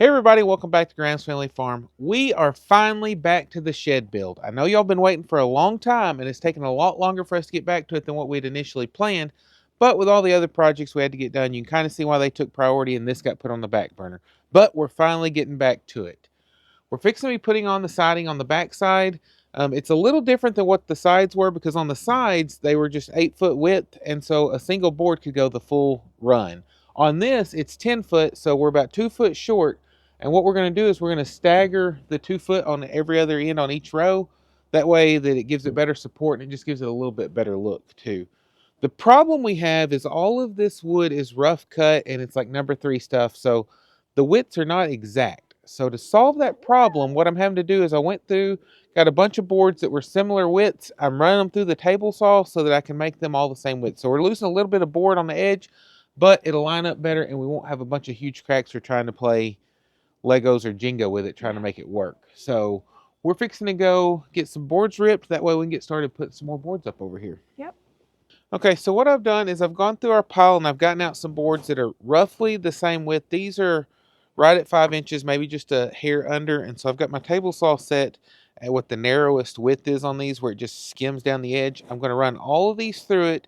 Hey everybody, welcome back to Graham's Family Farm. We are finally back to the shed build. I know y'all been waiting for a long time and it's taken a lot longer for us to get back to it than what we'd initially planned, but with all the other projects we had to get done, you can kind of see why they took priority and this got put on the back burner. But we're finally getting back to it. We're fixing to be putting on the siding on the back side. It's a little different than what the sides were because on the sides they were just 8-foot width, and so a single board could go the full run. On this, it's 10 foot, so we're about 2 foot short. And what we're going to do is we're going to stagger the 2 foot on every other end on each row. That way that it gives it better support and it just gives it a little bit better look too. The problem we have is all of this wood is rough cut and it's like number 3 stuff, so the widths are not exact. So to solve that problem, what I'm having to do is I went through, got a bunch of boards that were similar widths. I'm running them through the table saw so that I can make them all the same width. So we're losing a little bit of board on the edge, but it'll line up better and we won't have a bunch of huge cracks or trying to play Legos or Jenga with it, trying to make it work. So we're fixing to go get some boards ripped. That way we can get started putting some more boards up over here. Yep. Okay, so what I've done is I've gone through our pile and I've gotten out some boards that are roughly the same width. These are right at 5 inches, maybe just a hair under. And so I've got my table saw set at what the narrowest width is on these, where it just skims down the edge. I'm going to run all of these through it.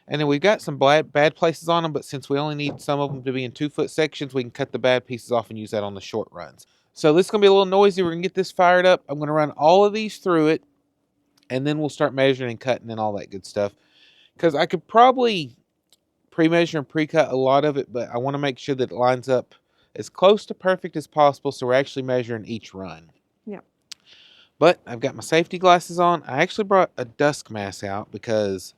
And then we've got some bad places on them, but since we only need some of them to be in 2-foot sections, we can cut the bad pieces off and use that on the short runs. So this is going to be a little noisy. We're going to get this fired up. I'm going to run all of these through it, and then we'll start measuring and cutting and all that good stuff. Because I could probably pre-measure and pre-cut a lot of it, but I want to make sure that it lines up as close to perfect as possible, so we're actually measuring each run. Yep. But I've got my safety glasses on. I actually brought a dusk mask out because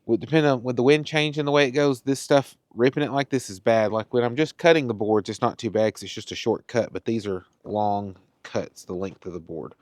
depending on with the wind changing the way it goes, this stuff, ripping it like this is bad. Like when I'm just cutting the boards, it's not too bad because it's just a short cut, but these are long cuts, the length of the board.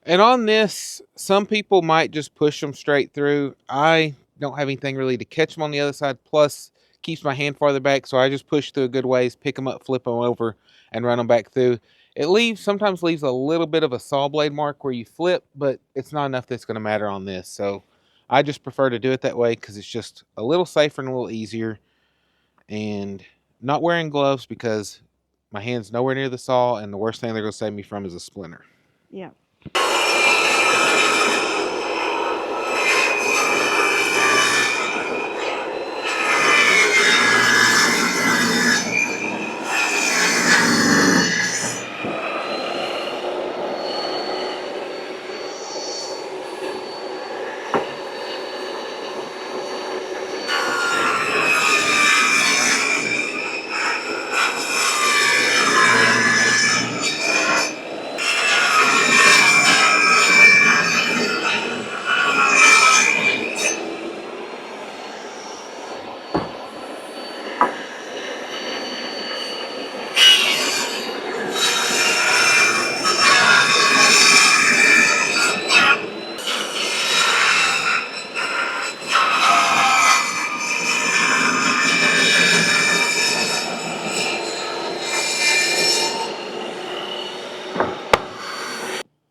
And on this, some people might just push them straight through. I don't have anything really to catch them on the other side, plus keeps my hand farther back, so I just push through a good ways, pick them up, flip them over, and run them back through. It sometimes leaves a little bit of a saw blade mark where you flip, but it's not enough that's going to matter on this. So I just prefer to do it that way because it's just a little safer and a little easier. And not wearing gloves because my hand's nowhere near the saw, and the worst thing they're going to save me from is a splinter. Yeah.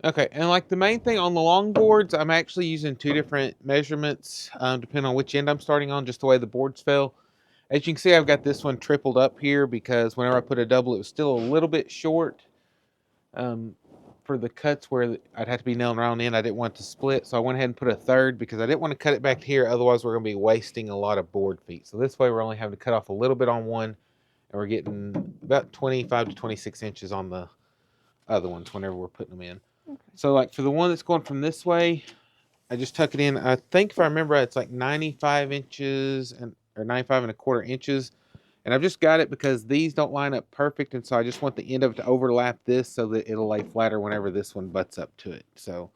Okay, and like the main thing on the long boards, I'm actually using 2 different measurements, depending on which end I'm starting on, just the way the boards fell. As you can see, I've got this one tripled up here because whenever I put a double, it was still a little bit short. for the cuts where I'd have to be nailing around in, I didn't want it to split, so I went ahead and put a third because I didn't want to cut it back here. Otherwise, we're going to be wasting a lot of board feet. So this way, we're only having to cut off a little bit on one, and we're getting about 25 to 26 inches on the other ones whenever we're putting them in. Okay. So like for the one that's going from this way, I just tuck it in. I think if I remember, it's like 95 inches or 95 1/4 inches. And I've just got it because these don't line up perfect, and so I just want the end of it to overlap this so that it'll lay flatter whenever this one butts up to it. So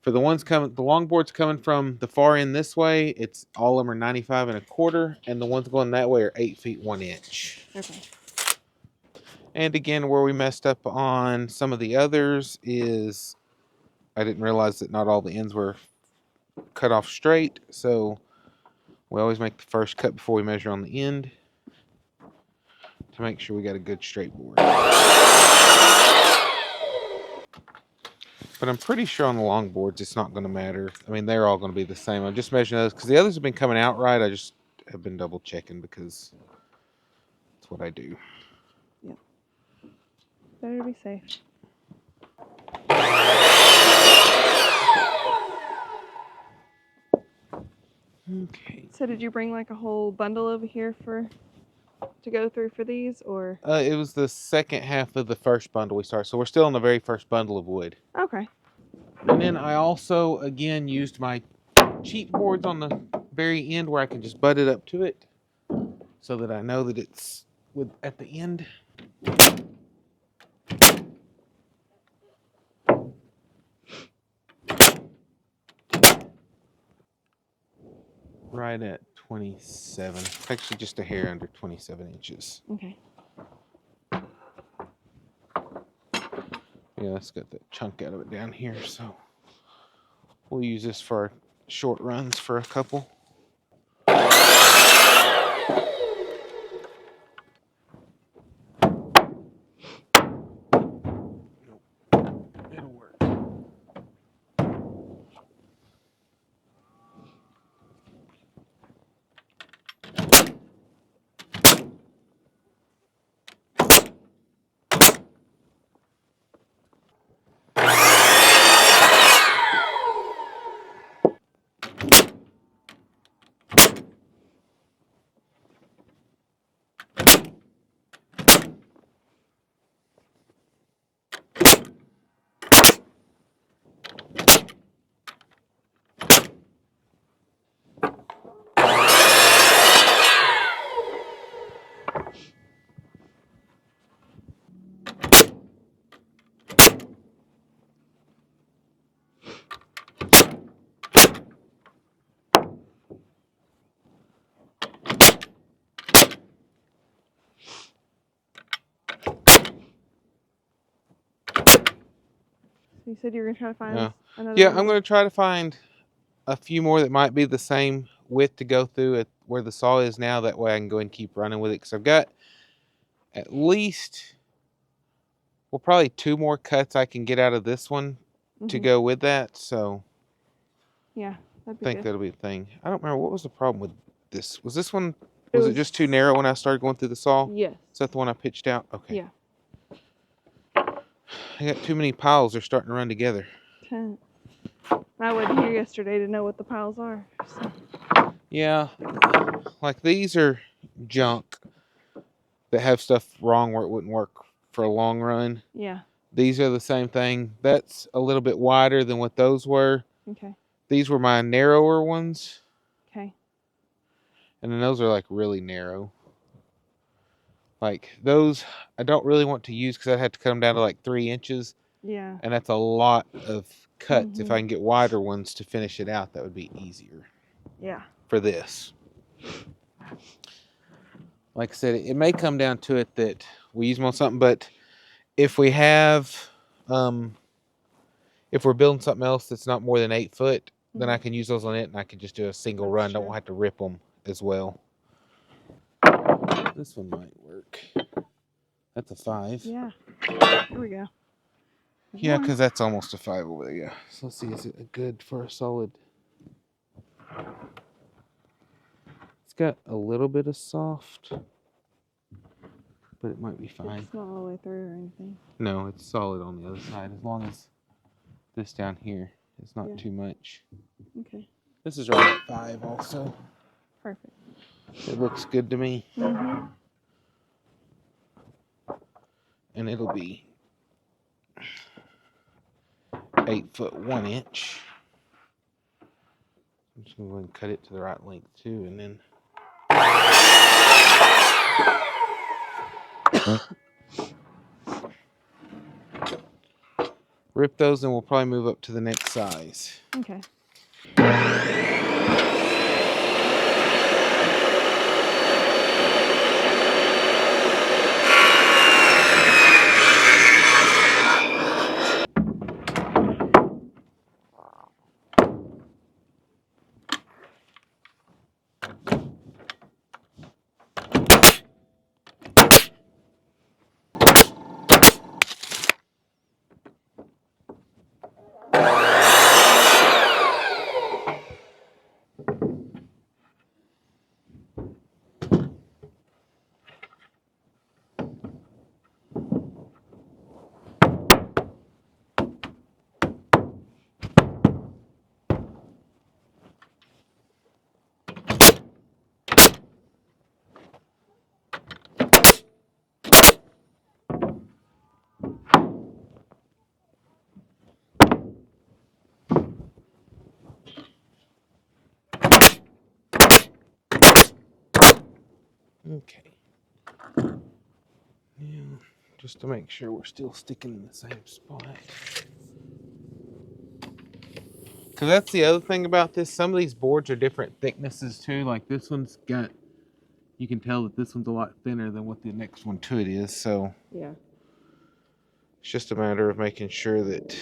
for the ones coming, the longboards coming from the far end this way, it's all of them are 95 1/4, and the ones going that way are 8 feet 1 inch. Okay. And again, where we messed up on some of the others is I didn't realize that not all the ends were cut off straight, so we always make the first cut before we measure on the end to make sure we got a good straight board. But I'm pretty sure on the long boards it's not going to matter. I mean, they're all going to be the same. I'm just measuring those because the others have been coming out right. I just have been double checking because that's what I do. Yep. Better to be safe. Okay. So did you bring like a whole bundle over here to go through for these, or? It was the second half of the first bundle we started, so we're still on the very first bundle of wood. Okay. And then I also, again, used my cheap boards on the very end where I can just butt it up to it so that I know that it's at the end. Right at 27. Actually, just a hair under 27 inches. Okay. Yeah, that's got that chunk out of it down here, so we'll use this for our short runs for a couple. It'll work. You said you were gonna try to find another. Yeah, one. I'm going to try to find a few more that might be the same width to go through at where the saw is now. That way I can go and keep running with it because I've got at least, well, probably 2 more cuts I can get out of this one to go with that. So yeah, that'd be I think good. that'll be a thing. I don't remember what was the problem with this. Was this one? Was it just too narrow when I started going through the saw? Yes. Is that the one I pitched out? Okay. Yeah. I got too many piles. They're starting to run together. I wasn't here yesterday to know what the piles are. So. Yeah, like these are junk that have stuff wrong where it wouldn't work for a long run. Yeah. These are the same thing. That's a little bit wider than what those were. Okay. These were my narrower ones. Okay. And then those are like really narrow. Like those I don't really want to use because I'd have to cut them down to like 3 inches. Yeah. And that's a lot of cuts. If I can get wider ones to finish it out, that would be easier. Yeah. For this. Like I said, it may come down to it that we use them on something, but if we have, if we're building something else that's not more than 8 foot, then I can use those on it and I can just do a single run. Don't have to rip them as well. This one might work. That's a 5. Yeah. Here we go. Yeah, because that's almost a 5 over there. Yeah. So let's see, is it good for a solid? It's got a little bit of soft. but it might be fine. It's not all the way through or anything. No, it's solid on the other side, as long as this down here is not too much. Okay. This is right at 5 also. Perfect. It looks good to me. Mm-hmm. And it'll be 8 foot 1 inch. I'm just going to go ahead and cut it to the right length too, and then rip those, and we'll probably move up to the next size. Okay. Okay. Now, just to make sure we're still sticking in the same spot. Because that's the other thing about this. Some of these boards are different thicknesses too. Like this one's got, you can tell that this one's a lot thinner than what the next one to it is. So Yeah. it's just a matter of making sure that,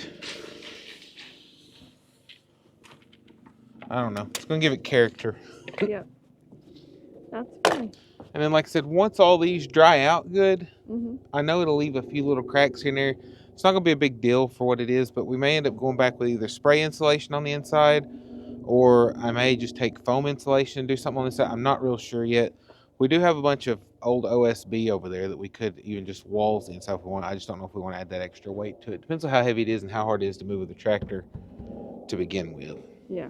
I don't know, it's going to give it character. Yep. That's fine. And then, like I said, once all these dry out good, Mm-hmm. I know it'll leave a few little cracks here and there. It's not going to be a big deal for what it is, but we may end up going back with either spray insulation on the inside, or I may just take foam insulation and do something on the side. I'm not real sure yet. We do have a bunch of old OSB over there that we could even just walls the inside if we want. I just don't know if we want to add that extra weight to it. Depends on how heavy it is and how hard it is to move with the tractor to begin with. Yeah.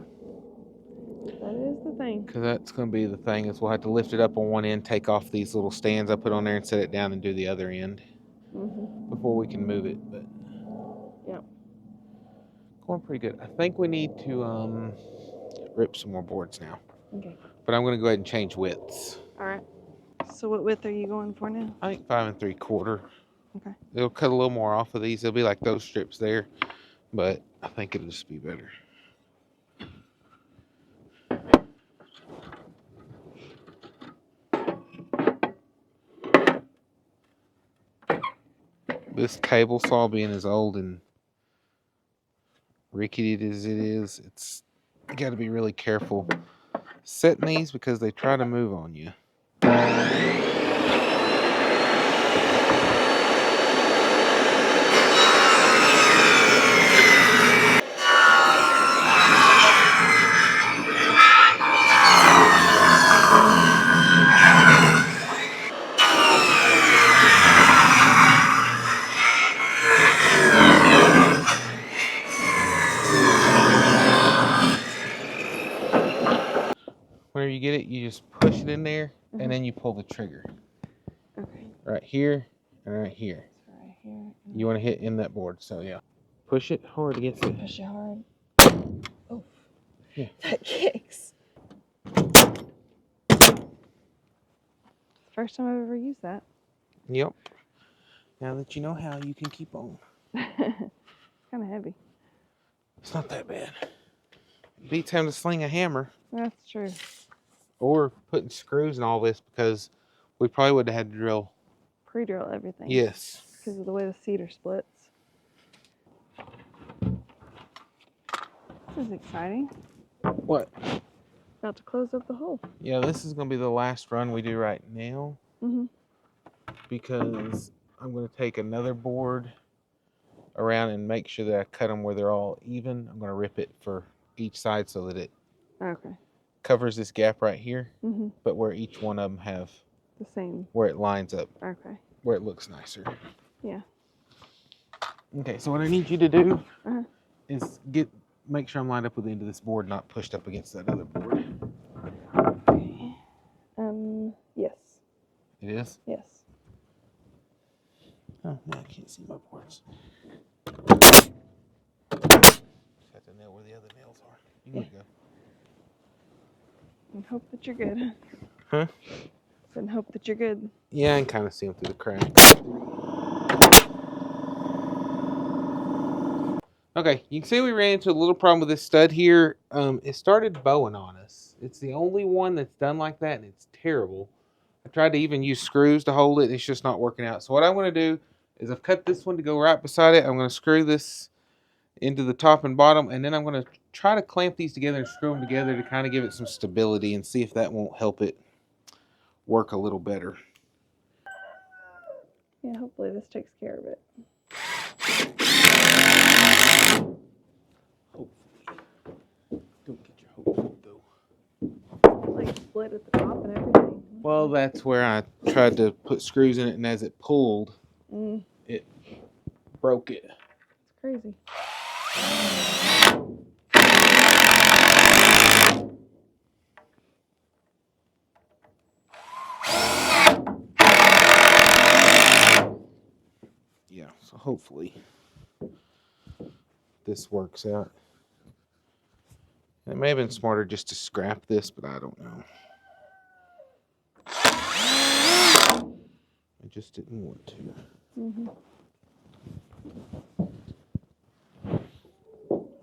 That is the thing. Because that's going to be the thing, is we'll have to lift it up on one end, take off these little stands I put on there, and set it down and do the other end before we can move it. But yeah, going pretty good. I think we need to rip some more boards now. Okay. But I'm going to go ahead and change widths. All right. So what width are you going for now? I think 5 3/4. Okay. It'll cut a little more off of these. It'll be like those strips there, but I think it'll just be better. This table saw being as old and rickety as it is, it's, you got to be really careful setting these because they try to move on you. Whenever you get it, you just push it in there, and then you pull the trigger. Okay. Right here and right here. So right here. You want to hit in that board, so yeah. Push it hard against it. Push it hard. Oh. Yeah. That kicks. First time I've ever used that. Yep. Now that you know how, you can keep on. It's kind of heavy. It's not that bad. It beats having to sling a hammer. That's true. Or putting screws and all this, because we probably would have had to drill. Pre-drill everything. Yes. Because of the way the cedar splits. This is exciting. What? About to close up the hole. Yeah, this is going to be the last run we do right now. Because I'm going to take another board around and make sure that I cut them where they're all even. I'm going to rip it for each side so that it covers this gap right here, but where each one of them have the same, where it lines up. Okay. where it looks nicer. Yeah. Okay, so what I need you to do Uh-huh. is make sure I'm lined up with the end of this board, not pushed up against that other board. Okay. Yes. It is? Yes. Oh, now I can't see my boards. Just have to nail where the other nails are. You can go. And hope that you're good. Huh? And hope that you're good. Yeah, I can kind of see them through the cracks. Okay, you can see we ran into a little problem with this stud here. It started bowing on us. It's the only one that's done like that, and it's terrible. I tried to even use screws to hold it, and it's just not working out. So what I'm going to do is I've cut this one to go right beside it. I'm going to screw this into the top and bottom, and then I'm going to try to clamp these together and screw them together to kind of give it some stability and see if that won't help it work a little better. Yeah, hopefully this takes care of it. Don't get your hopes up, though. Like split at the top and everything. Well, that's where I tried to put screws in it, and as it pulled, it broke it. It's crazy. Yeah, so hopefully this works out. It may have been smarter just to scrap this, but I don't know. I just didn't want to.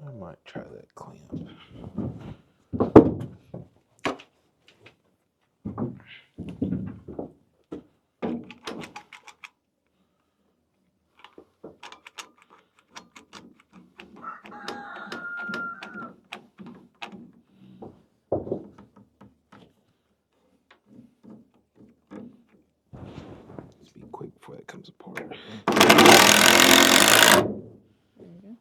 I might try that clamp. Let's be quick before that comes apart. There you go.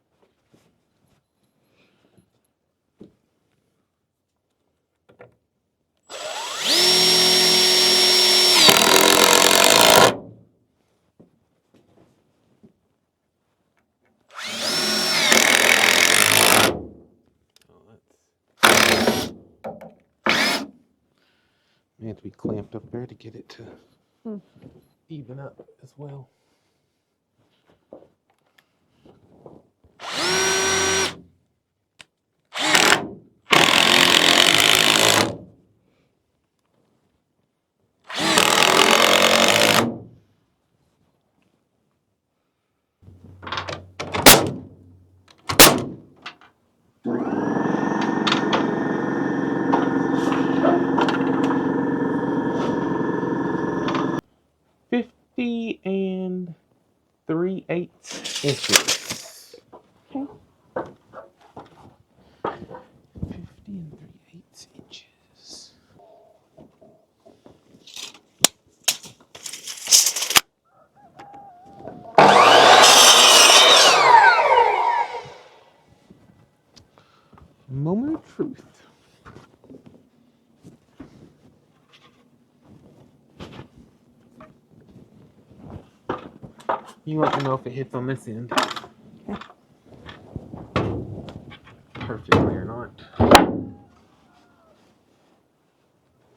May have to be clamped up there to get it to even up as well. And 3/8 inches. Okay. 50 and 3/8 inches. Moment of truth. You let me know if it hits on this end. Okay. Perfectly or not.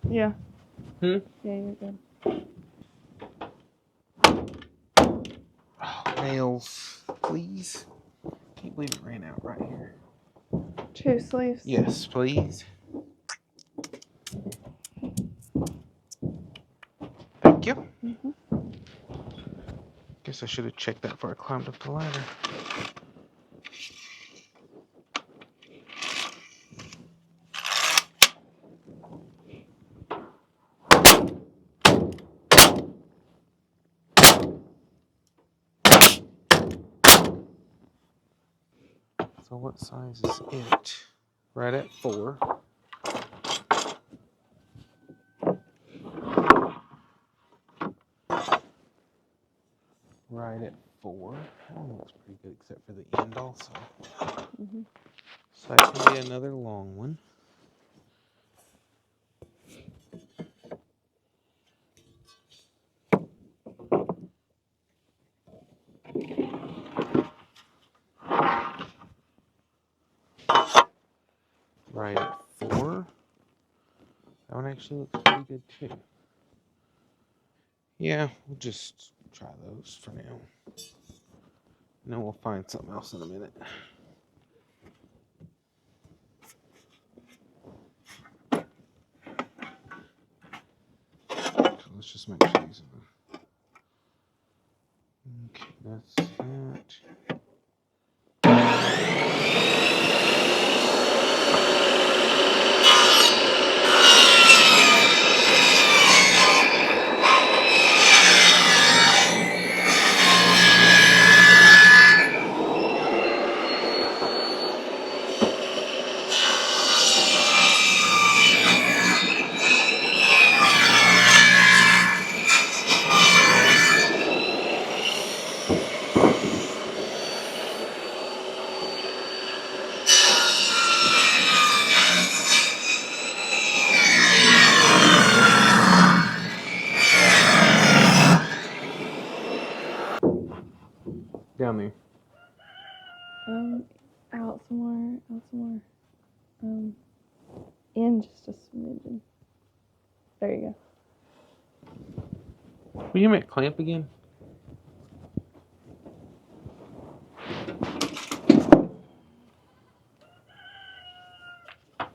Yeah. Hmm? Yeah, you're good. Oh, nails, please. Can't believe it ran out right here. 2 sleeves? Yes, please. Thank you. Guess I should have checked that before I climbed up the ladder. So what size is it? Right at 4. Right at 4. That looks pretty good except for the end also. So that can be another long one. 4. That one actually looks pretty good too. Yeah, we'll just try those for now. And then we'll find something else in a minute. So let's just make sure these are. Okay, that's that. Down there. Out some more, out some more. In just a smidgen. There you go. Will you make clamp again? I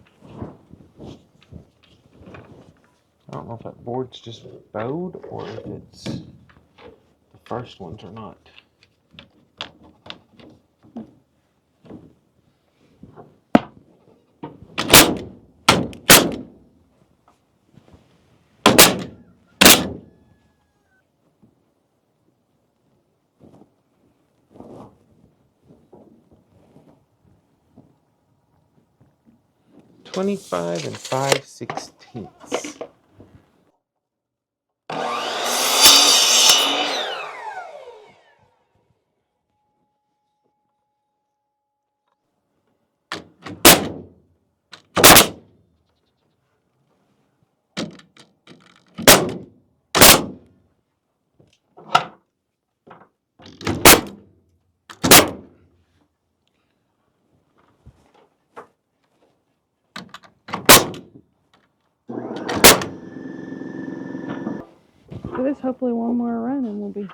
don't know if that board's just bowed or if it's the first ones or not. $25 5/16. Give us hopefully one more run and we'll be.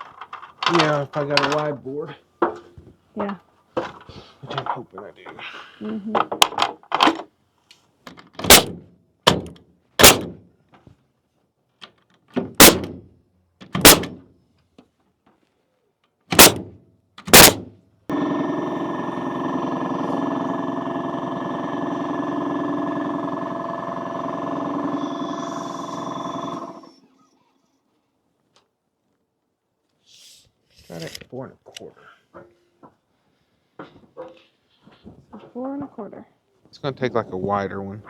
Yeah, if I got a wide board. Yeah. Which I'm hoping I do. Mm-hmm. Got it 4 1/4. 4 1/4. It's gonna take like a wider one.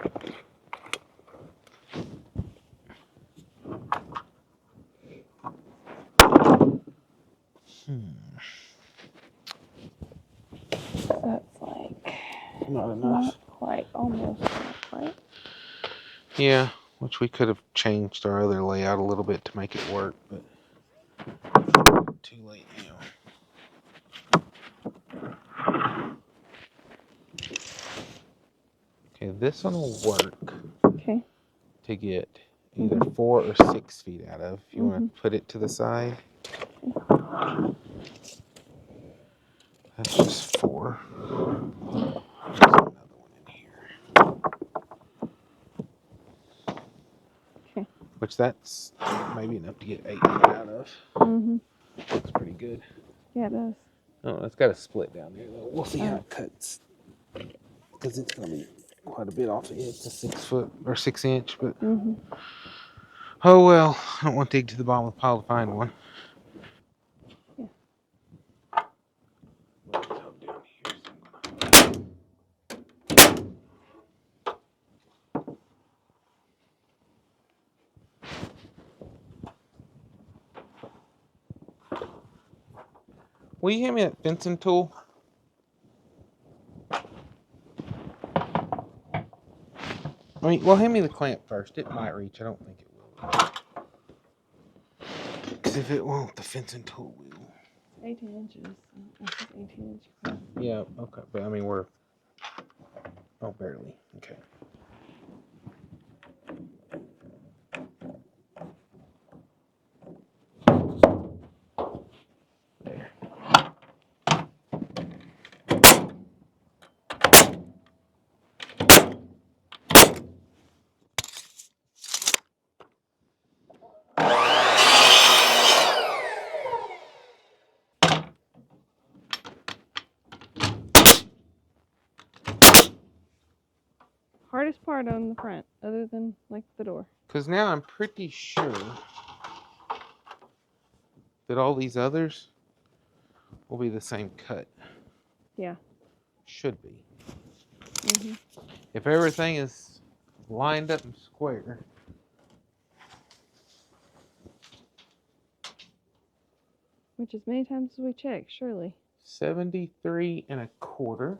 That's like Not enough. not quite, almost not quite. Yeah, which we could have changed our other layout a little bit to make it work, but too late now. Okay, this one will work. Okay. To get either 4 or 6 feet out of. If you want to put it to the side. That's just 4. There's another one in here. Okay. Which that's maybe enough to get 8 feet out of. Looks pretty good. Yeah, it does. Oh, it's got a split down there though. We'll see how it cuts. Because it's going to be quite a bit off it. It's a 6 foot or 6 inch, but oh well. I don't want to dig to the bottom of the pile to find one. Yeah. Will you hand me that fencing tool? I mean, well, hand me the clamp first. It might reach. I don't think it will. Because if it won't, the fencing tool will. 18 inches. This is 18 inches. Yeah, okay. But I mean, we're. Oh, barely. Okay. biggest part on the front, other than like the door. Because now I'm pretty sure that all these others will be the same cut. Yeah. Should be. Mhm. If everything is lined up and square. Which as many times as we check, surely. 73 and a quarter.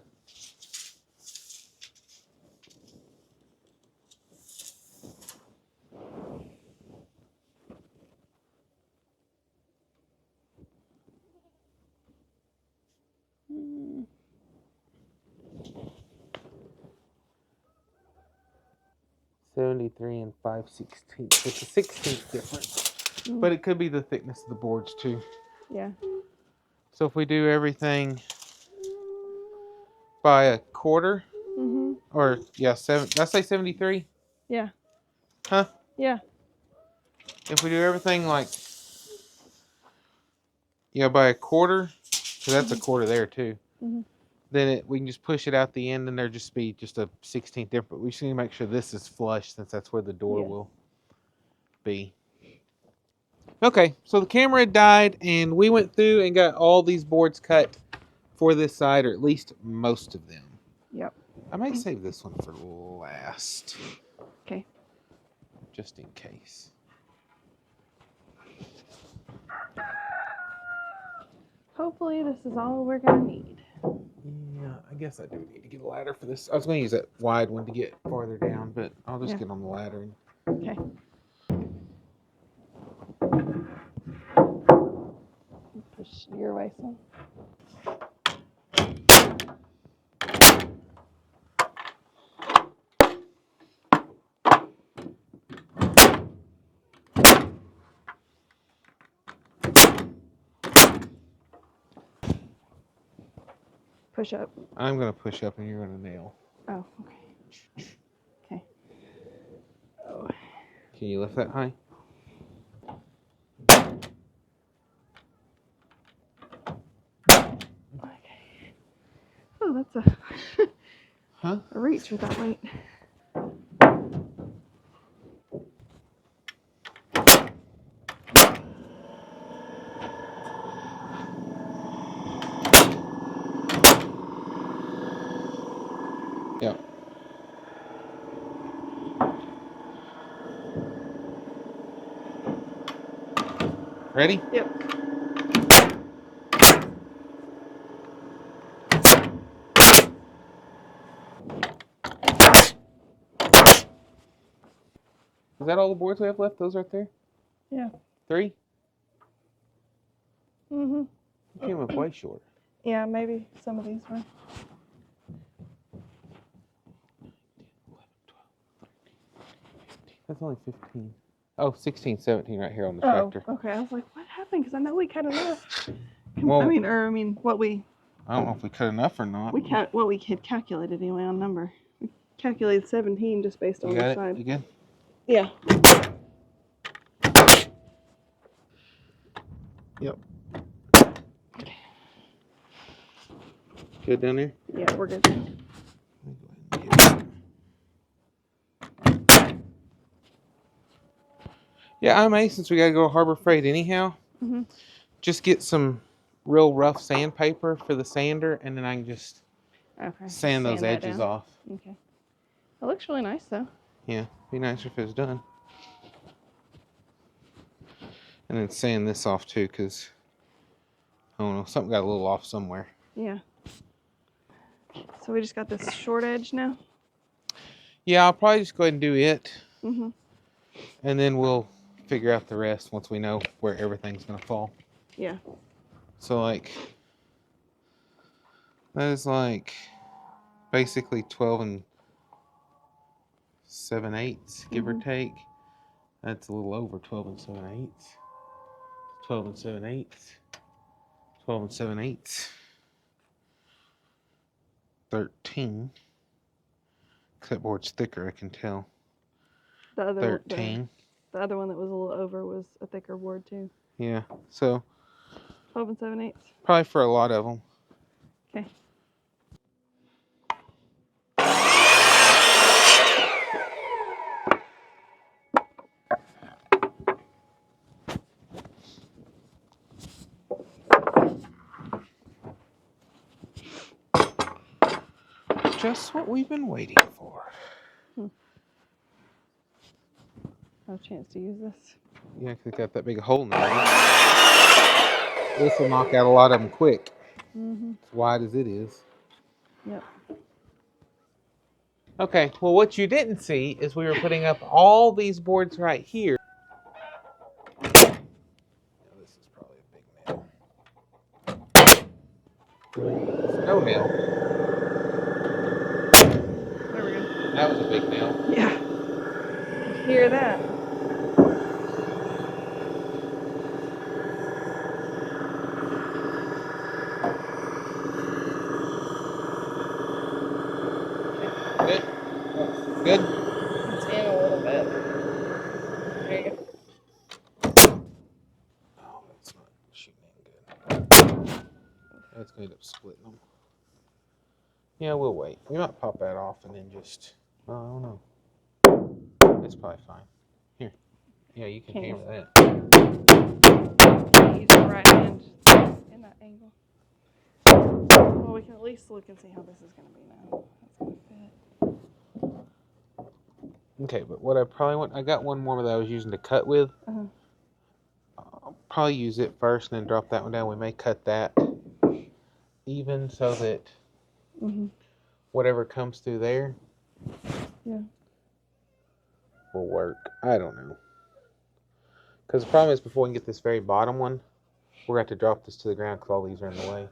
Mm. 73 and 5/16. It's a 16th difference. Mm. But it could be the thickness of the boards too. Yeah. So if we do everything by a quarter, Mhm. or yeah, did I say 73? Yeah. Huh? Yeah. If we do everything like, yeah, by a quarter, so that's a quarter there too. Mhm. Then we can just push it out the end and there just be just a 16th difference. We just need to make sure this is flush since that's where the door Yes. will be. Okay, so the camera had died and we went through and got all these boards cut for this side, or at least most of them. Yep. I might save this one for last. Okay. Just in case. Hopefully this is all we're gonna need. Yeah, I guess I do need to get a ladder for this. I was going to use that wide one to get farther down, but I'll just get on the ladder. Okay. Push your way some. Push up. I'm going to push up and you're going to nail. Oh, okay. Okay. Oh. Can you lift that high? Okay. Oh, that's a Huh? a reach with that weight. Yeah. Ready? Yep. Is that all the boards we have left? Those right there? Yeah. 3? Mhm. You came up way short. Yeah, maybe some of these were. 11, 12, 13, 14, 15. That's only 15. Oh, 16, 17 right here on the tractor. Okay. I was like, what happened? Because I know we cut enough. Well, I mean, what we I don't know if we cut enough or not. what we had calculated anyway on number. We calculated 17 just based on You got the it? side. You good? Yeah. Yep. Good down there? Yeah, we're good. Yeah, I may, since we gotta go to Harbor Freight anyhow, just get some real rough sandpaper for the sander, and then I can just sand those edges off. Okay. It looks really nice though. Yeah, be nicer if it was done. And then sand this off too, because I don't know, something got a little off somewhere. Yeah. So we just got this short edge now? Yeah, I'll probably just go ahead and do it. Mm-hmm. And then we'll figure out the rest once we know where everything's going to fall. Yeah. So, like, that is like basically 12 and 7/8, give or take. That's a little over 12 and 7/8. 12 and 7/8. 12 and 7/8. 13. That board's thicker, I can tell. The other 13. The other one that was a little over was a thicker board too. Yeah, so 12 and 7/8. probably for a lot of them. Okay. just what we've been waiting for. No chance to use this. Yeah, 'cause it's got that big hole in the middle. This will knock out a lot of them quick. As wide as it is. Yep. Okay, well, what you didn't see is we were putting up all these boards right here. This is probably a big nail. No nail. There we go. That was a big nail. Yeah. You hear that? Good. Good. It's in a little bit. There you go. Oh, that's not shooting in good. That's going to end up splitting them. Yeah, we'll wait. We might pop that off and then just... I don't know. It's probably fine. Here. Yeah, you can hammer that. Use the right hand in that angle. Well, we can at least look and see how this is going to be now. That's going to fit. Okay, but what I probably want... I got one more that I was using to cut with. I'll probably use it first and then drop that one down. We may cut that even so that whatever comes through there will work. I don't know. Because the problem is before we can get this very bottom one, we're going to have to drop this to the ground because all these are in the way.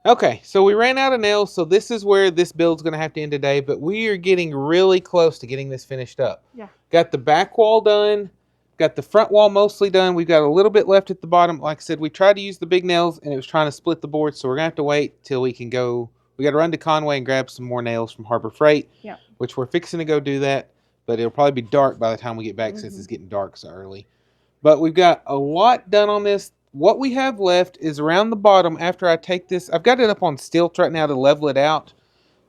Okay, so we ran out of nails, so this is where this build's going to have to end today, but we are getting really close to getting this finished up. Yeah. Got the back wall done, got the front wall mostly done. We've got a little bit left at the bottom. Like I said, we tried to use the big nails, and it was trying to split the board, so we're going to have to wait till we can go. We got to run to Conway and grab some more nails from Harbor Freight, which we're fixing to go do that, but it'll probably be dark by the time we get back since it's getting dark so early. But we've got a lot done on this. What we have left is around the bottom after I take this. I've got it up on stilts right now to level it out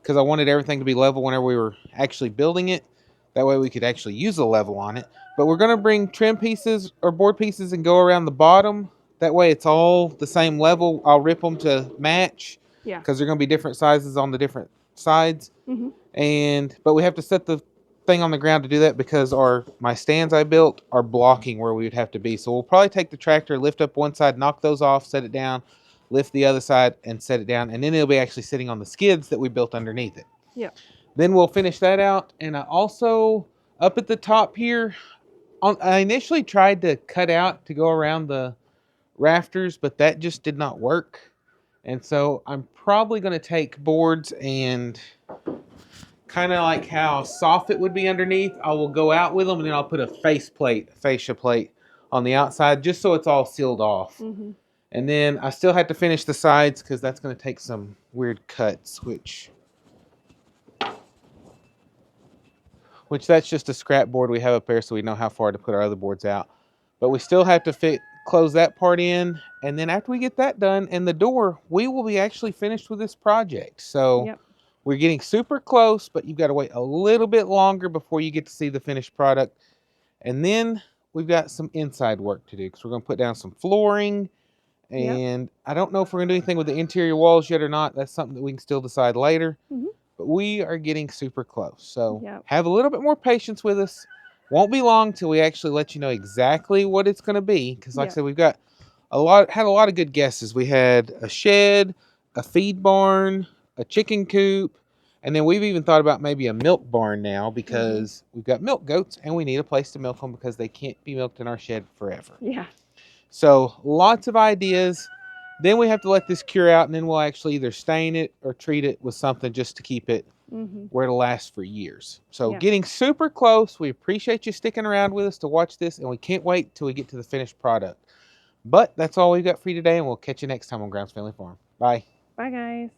because I wanted everything to be level whenever we were actually building it. That way we could actually use a level on it. But we're going to bring trim pieces or board pieces and go around the bottom. That way it's all the same level. I'll rip them to match because they're going to be different sizes on the different sides. But we have to set the thing on the ground to do that because my stands I built are blocking where we would have to be. So we'll probably take the tractor, lift up one side, knock those off, set it down, lift the other side and set it down, and then it'll be actually sitting on the skids that we built underneath it. Then we'll finish that out. And I also up at the top here, I initially tried to cut out to go around the rafters, but that just did not work. And so I'm probably going to take boards and kind of like how soffit would be underneath, I will go out with them and then I'll put a fascia plate on the outside just so it's all sealed off. And then I still had to finish the sides because that's going to take some weird cuts, which that's just a scrap board we have up there so we know how far to put our other boards out. But we still have to close that part in, and then after we get that done and the door, we will be actually finished with this project. So we're getting super close, but you've got to wait a little bit longer before you get to see the finished product. And then we've got some inside work to do because we're going to put down some flooring. And I don't know if we're going to do anything with the interior walls yet or not. That's something that we can still decide later. But we are getting super close. So have a little bit more patience with us. Won't be long till we actually let you know exactly what it's going to be. Because like I said, we've got had a lot of good guesses. We had a shed, a feed barn, a chicken coop, and then we've even thought about maybe a milk barn now because we've got milk goats and we need a place to milk them because they can't be milked in our shed forever. So lots of ideas. Then we have to let this cure out and then we'll actually either stain it or treat it with something just to keep it where it'll last for years. So getting super close. We appreciate you sticking around with us to watch this and we can't wait till we get to the finished product. But that's all we've got for you today and we'll catch you next time on Grounds Family Farm. Bye. Bye, guys.